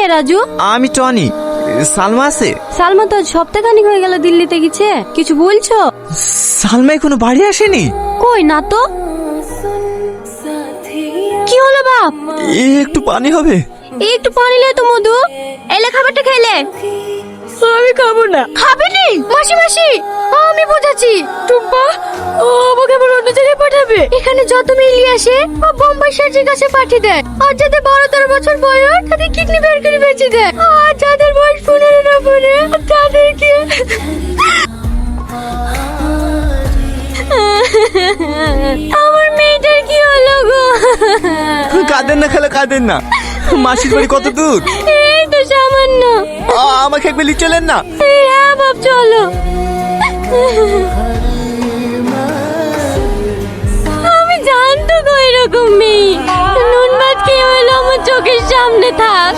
কে রাজু? আমি টনি। সালমা আছে? সালমা তো সপ্তাহখানিক হয়ে গেল দিল্লিতে গেছে, কিছু বলছো? সালমা এখনো বাড়ি আসেনি? কই না তো। কি হলো বাপ? একটু পানি হবে? একটু পানি লে তো মধু, এলে খাবারটা খেলে। আমি খাবো না। খাবে নি? মাসি মাসি আমি বোঝাচ্ছি। টুম্পা ও আমাকে আবার অন্য জায়গায় পাঠাবে। এখানে যত মেয়ে আসে ও বোম্বাই সার্জির কাছে পাঠিয়ে দেয়। আর যাদের 12-13 বছর বয়স তাদের কিডনি বের করে বেঁচে দেয়। আর যাদের বয়স 15 না পড়ে তাদেরকে আমার মেয়েটার কি হলো গো? কাঁদেন না খালা, কাঁদেন না। মাসির বাড়ি কত দূর? এই তো সামান্য। আমাকে একবার নিয়ে চলেন না। হ্যাঁ বাপ চলো। আমি জানতো গো এরকম মেয়ে। নুন ভাত খেয়ে হলো আমার চোখের সামনে থাক।